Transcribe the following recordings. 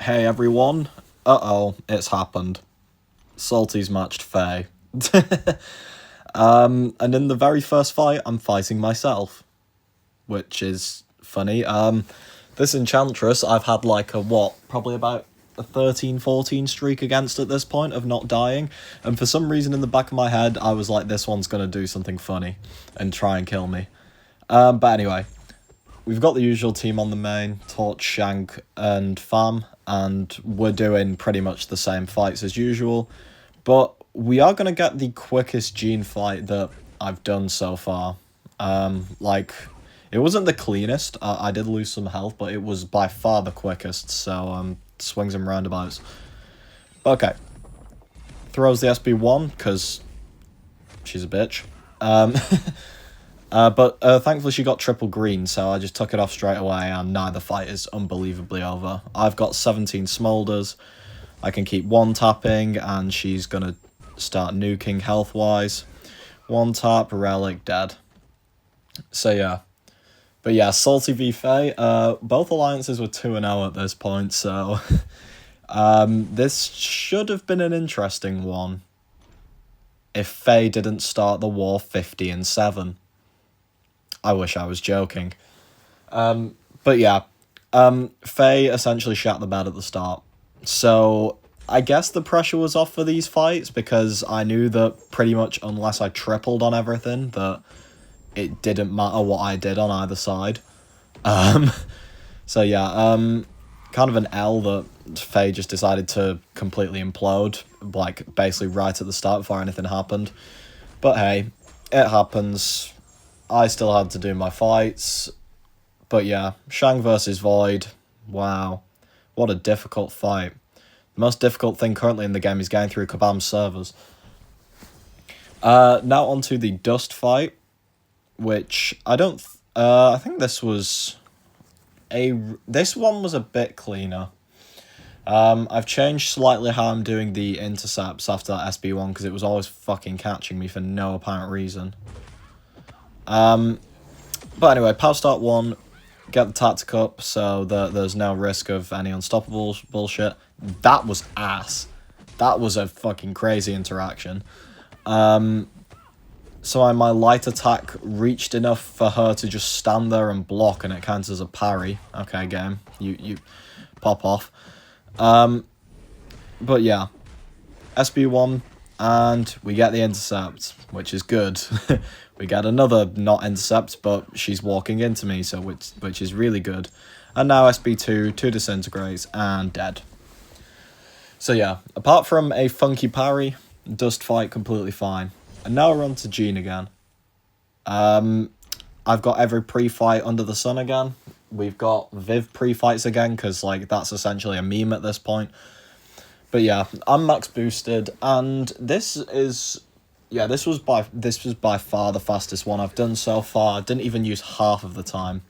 Hey everyone. Uh-oh, it's happened. Salty's matched Faye. And in the very first fight, I'm fighting myself. Which is funny. This Enchantress, I've had like probably about a 13-14 streak against at this point of not dying. And for some reason in the back of my head, I was like, this one's gonna do something funny and try and kill me. But anyway, we've got the usual team on the main, Torch, Shank, and Fam, and we're doing pretty much the same fights as usual, but we are going to get the quickest Jean fight that I've done so far. It wasn't the cleanest, I did lose some health, but it was by far the quickest, so swings and roundabouts. Okay. Throws the SB1, because she's a bitch. But thankfully she got triple green, so I just took it off straight away, and now the fight is unbelievably over. I've got 17 Smolders, I can keep one-tapping, and she's gonna start nuking health-wise. One tap, Relic, dead. So yeah. But yeah, Salty v Faye, both alliances were 2-0 at this point, so this should have been an interesting one if Faye didn't start the war 50-7. I wish I was joking. But yeah, Faye essentially shat the bed at the start. So I guess the pressure was off for these fights because I knew that pretty much unless I tripled on everything, that it didn't matter what I did on either side. So yeah, kind of an L that Faye just decided to completely implode, like basically right at the start before anything happened. But hey, it happens. I still had to do my fights. But yeah, Shang versus Void. Wow. What a difficult fight. The most difficult thing currently in the game is getting through Kabam's servers. Now onto the Dust fight, which I don't... I think this was... This one was a bit cleaner. I've changed slightly how I'm doing the intercepts after that SB1 because it was always fucking catching me for no apparent reason. But anyway, power start 1, get the tactic up so that there's no risk of any unstoppable bullshit. That was ass. That was a fucking crazy interaction. So my light attack reached enough for her to just stand there and block, and it counts as a parry. Okay, game. You pop off. But yeah. SB1, and we get the intercept, which is good. We get another not intercept, but she's walking into me, so which is really good. And now SB2, 2 disintegrates, and dead. So yeah, apart from a funky parry, Dust fight completely fine. And now we're on to Jean again. I've got every pre-fight under the sun again. We've got Viv pre-fights again, because like that's essentially a meme at this point. But yeah, I'm max boosted, and this was by far the fastest one I've done so far. I didn't even use half of the time.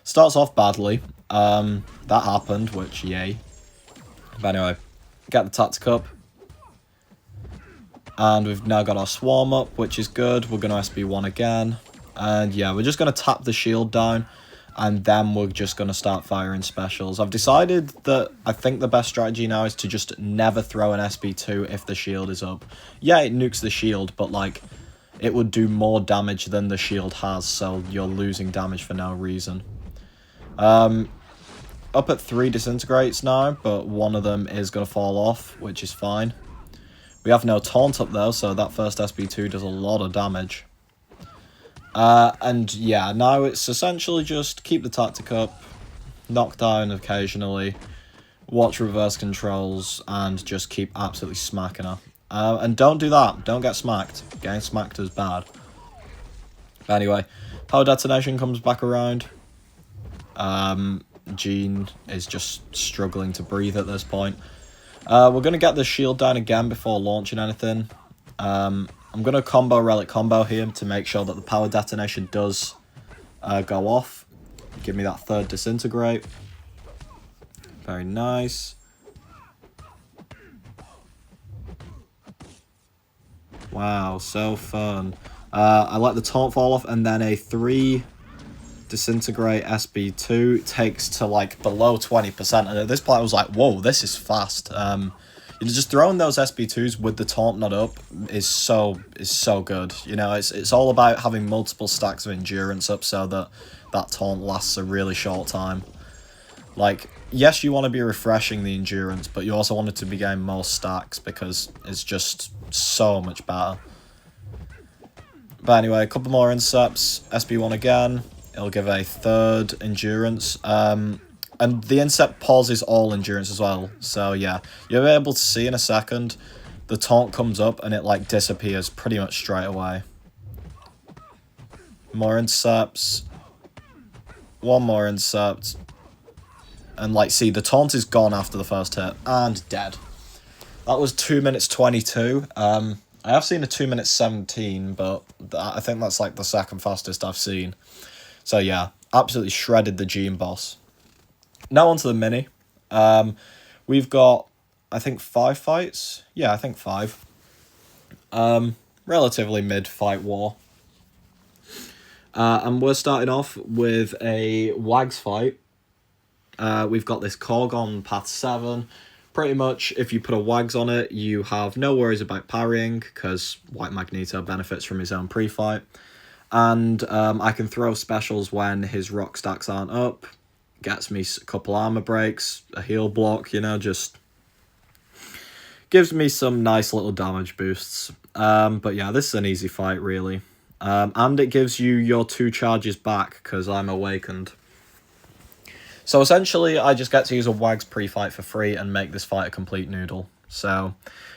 Starts off badly. That happened, which yay. But anyway, get the tactic up. And we've now got our swarm up, which is good. We're going to SB1 again. And yeah, we're just going to tap the shield down, and then we're just going to start firing specials. I've decided that I think the best strategy now is to just never throw an SB2 if the shield is up. Yeah, it nukes the shield, but like, it would do more damage than the shield has, so you're losing damage for no reason. Up at 3 disintegrates now, but one of them is going to fall off, which is fine. We have no taunt up though, so that first SB2 does a lot of damage. And yeah, now it's essentially just keep the tactic up, knock down occasionally, watch reverse controls, and just keep absolutely smacking her. And don't do that, don't get smacked. Getting smacked is bad. But anyway, power detonation comes back around. Jean is just struggling to breathe at this point. We're going to get the shield down again before launching anything. I'm going to combo Relic combo here to make sure that the power detonation does go off. Give me that 3rd disintegrate. Very nice. Wow, so fun. I let the taunt fall off, and then a 3 Disintegrate SB2 takes to like below 20%, and at this point I was like, whoa, this is fast. Just throwing those SB2s with the taunt not up is so good. You know, it's all about having multiple stacks of endurance up so that that taunt lasts a really short time. Like, yes, you want to be refreshing the endurance, but you also want it to be getting more stacks because it's just so much better. But anyway, a couple more intercepts. SB1 again. It'll give a third endurance. And the intercept pauses all endurance as well. So yeah, you'll be able to see in a second, the taunt comes up and it like disappears pretty much straight away. More intercepts. One more intercept. And like, see, the taunt is gone after the first hit and dead. That was 2 minutes 22. I have seen a 2 minutes 17, but I think that's like the second fastest I've seen. So yeah, absolutely shredded the Gene boss. Now onto the mini. We've got, I think, 5 fights. Yeah, I think 5. Relatively mid-fight war. And we're starting off with a Wags fight. We've got this Korg on path 7. Pretty much, if you put a Wags on it, you have no worries about parrying, because White Magneto benefits from his own pre-fight. And I can throw specials when his rock stacks aren't up. Gets me a couple armor breaks, a heal block, you know, just gives me some nice little damage boosts. But yeah, this is an easy fight, really. And it gives you your 2 charges back, because I'm awakened. So essentially, I just get to use a Wags pre-fight for free and make this fight a complete noodle. So,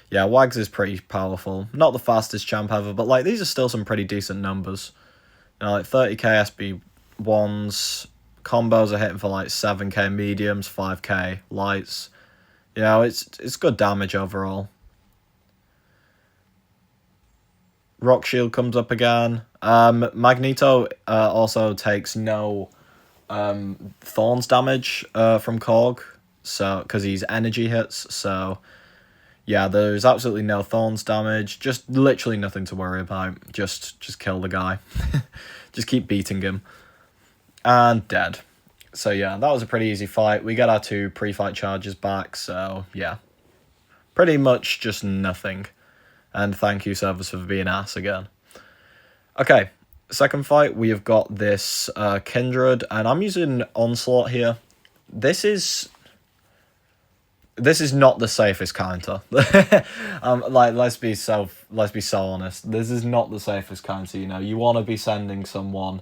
yeah, Wags is pretty powerful. Not the fastest champ ever, but like these are still some pretty decent numbers. You know, like 30k SB1s, combos are hitting for like 7k mediums, 5k lights. You know, it's good damage overall. Rock Shield comes up again. Magneto also takes no Thorns damage from Korg, so because he's energy hits. So yeah, there's absolutely no Thorns damage. Just literally nothing to worry about. Just kill the guy. Just keep beating him. And dead. So yeah, that was a pretty easy fight. We get our 2 pre-fight charges back, so yeah. Pretty much just nothing. And thank you, Service, for being ass again. Okay, second fight, we have got this Kindred, and I'm using Onslaught here. This is not the safest counter. Like, let's be so honest. This is not the safest counter. You know, you want to be sending someone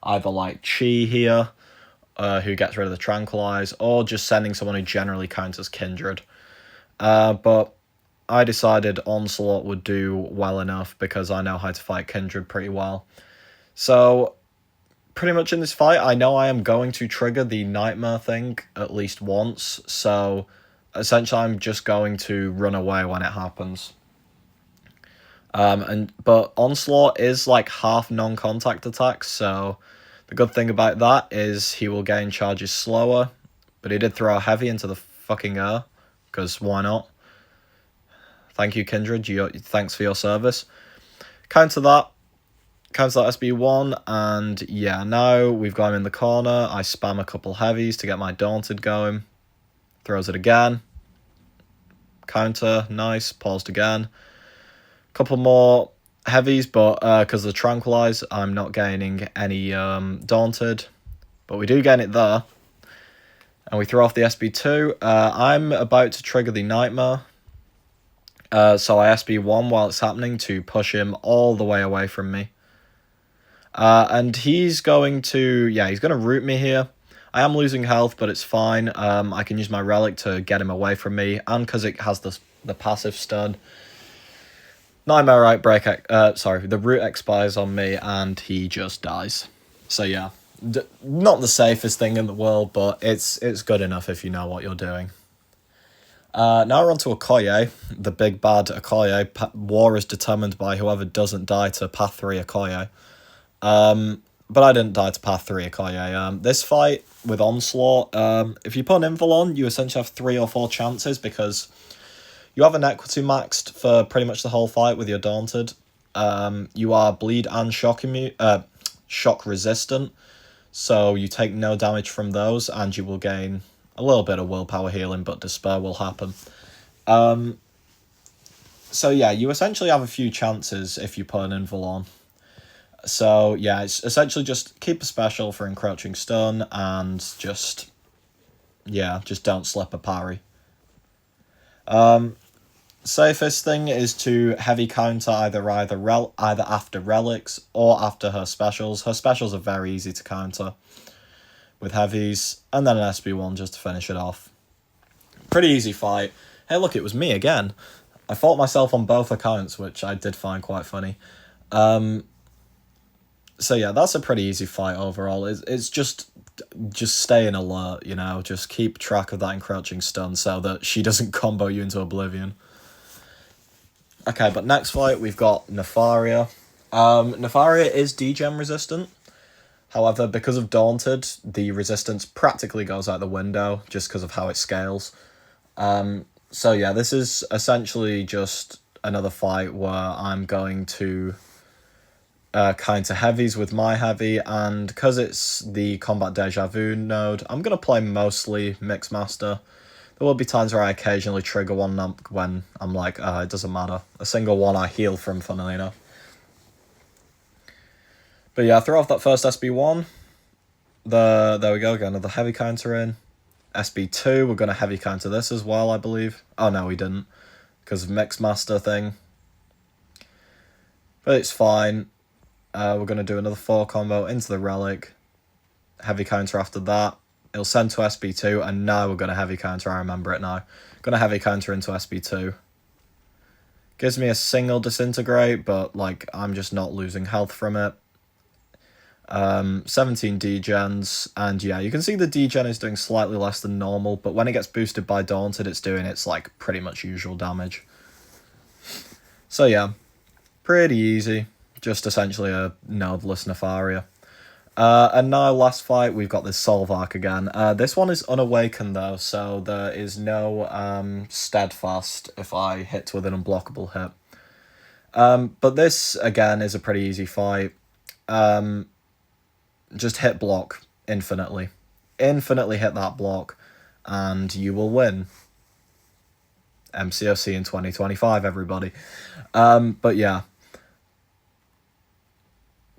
either like Chi here, who gets rid of the Tranquilize, or just sending someone who generally counters Kindred. But I decided Onslaught would do well enough because I know how to fight Kindred pretty well. So, pretty much in this fight, I know I am going to trigger the Nightmare thing at least once, so essentially I'm just going to run away when it happens. But Onslaught is like half non-contact attacks, so the good thing about that is he will gain charges slower, but he did throw a heavy into the fucking air, because why not? Thank you, Kindred, thanks for your service. Counter that SB1, and yeah, now we've got him in the corner. I spam a couple heavies to get my Daunted going. Throws it again. Counter, nice, paused again. Couple more heavies, but because of the Tranquilize, I'm not gaining any Daunted. But we do gain it there. And we throw off the SB2. I'm about to trigger the Nightmare. So I SB1 while it's happening to push him all the way away from me. And he's going to root me here. I am losing health, but it's fine. I can use my Relic to get him away from me, and because it has the passive stun. Nightmare Outbreak, the root expires on me, and he just dies. So yeah, not the safest thing in the world, but it's good enough if you know what you're doing. Now we're on to Okoye, the big bad Okoye. War is determined by whoever doesn't die to Path 3 Okoye. But I didn't die to Path 3 Okoye. This fight with Onslaught, if you put an Invul on, you essentially have 3 or 4 chances because you have an equity maxed for pretty much the whole fight with your Daunted. You are bleed and shock resistant. So you take no damage from those, and you will gain a little bit of willpower healing, but despair will happen. So yeah, you essentially have a few chances if you put an invul on. So yeah, it's essentially just keep a special for encroaching stun, and just don't slip a parry. Safest thing is to heavy counter either after relics or after her specials. Her specials are very easy to counter with heavies, and then an SB1 just to finish it off. Pretty easy fight. Hey look, it was me again. I fought myself on both accounts, which I did find quite funny. So yeah, that's a pretty easy fight overall. It's just staying alert, just keep track of that encroaching stun so that she doesn't combo you into oblivion. Okay, but next fight we've got Nefaria. Nefaria is degen resistant. However, because of Daunted, the resistance practically goes out the window just because of how it scales. So yeah, this is essentially just another fight where I'm going to counter heavies with my heavy, and because it's the Combat Deja Vu node, I'm going to play mostly Mixmaster. There will be times where I occasionally trigger one when I'm like, it doesn't matter. A single one I heal from, funnily enough. But yeah, throw off that first SB1. There we go, get another heavy counter in. SB2, we're going to heavy counter this as well, I believe. Oh no, we didn't, because of Mixmaster thing. But it's fine. We're going to do another 4 combo into the relic. Heavy counter after that. It'll send to SB2, and now we're going to heavy counter, I remember it now. Going to heavy counter into SB2. Gives me a single disintegrate, but I'm just not losing health from it. 17 degens, and yeah, you can see the degen is doing slightly less than normal, but when it gets boosted by Daunted, it's doing its pretty much usual damage. So yeah, pretty easy. Just essentially a nodeless Nefaria. And now, last fight, we've got this Solvark again. This one is unawakened, though, so there is no steadfast if I hit with an unblockable hit. But this, again, is a pretty easy fight. Just hit block infinitely. Infinitely hit that block, and you will win. MCOC in 2025, everybody. But yeah.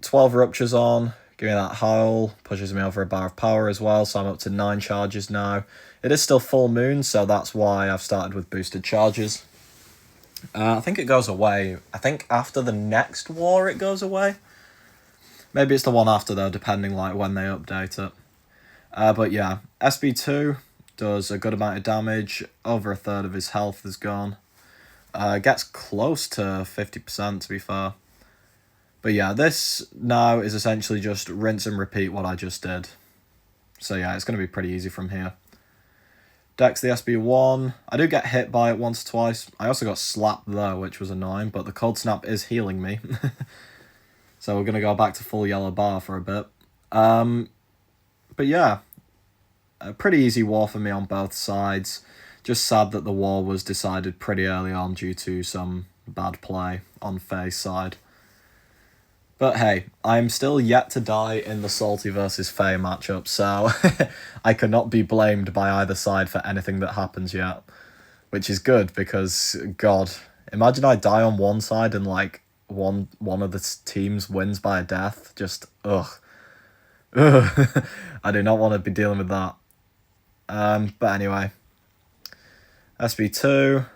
12 ruptures on, give me that howl, pushes me over a bar of power as well, so I'm up to 9 charges now. It is still full moon, so that's why I've started with boosted charges. I think it goes away. I think after the next war it goes away. Maybe it's the one after though, depending when they update it. But yeah, SB2 does a good amount of damage. Over a third of his health is gone. Gets close to 50% to be fair. But yeah, this now is essentially just rinse and repeat what I just did. So yeah, it's going to be pretty easy from here. Dex the SB1. I do get hit by it once or twice. I also got slapped though, which was annoying, but the Cold Snap is healing me. So we're going to go back to full yellow bar for a bit. But yeah, a pretty easy war for me on both sides. Just sad that the war was decided pretty early on due to some bad play on Faye's side. But hey, I'm still yet to die in the Salty versus Faye matchup, so I cannot be blamed by either side for anything that happens yet. Which is good, because, God, imagine I die on one side and, one of the teams wins by a death. Just, ugh. Ugh. I do not want to be dealing with that. But anyway. SB2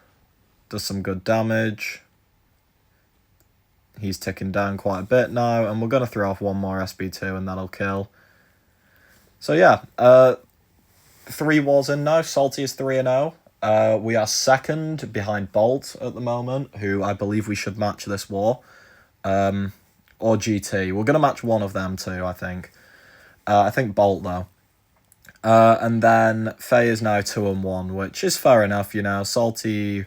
does some good damage. He's ticking down quite a bit now, and we're going to throw off one more SB2 and that'll kill. So yeah, 3 wars in now. Salty is 3-0. We are second behind Bolt at the moment, who I believe we should match this war. Or GT. We're going to match one of them too, I think. I think Bolt, though. And then Faye is now 2-1, which is fair enough, Salty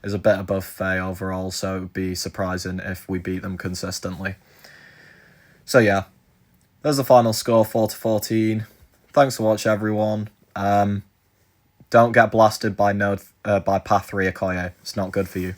is a bit above Faye overall, so it would be surprising if we beat them consistently. So yeah, there's the final score, 4-14. Thanks for watching, everyone. Don't get blasted by Path 3 Okoye. It's not good for you.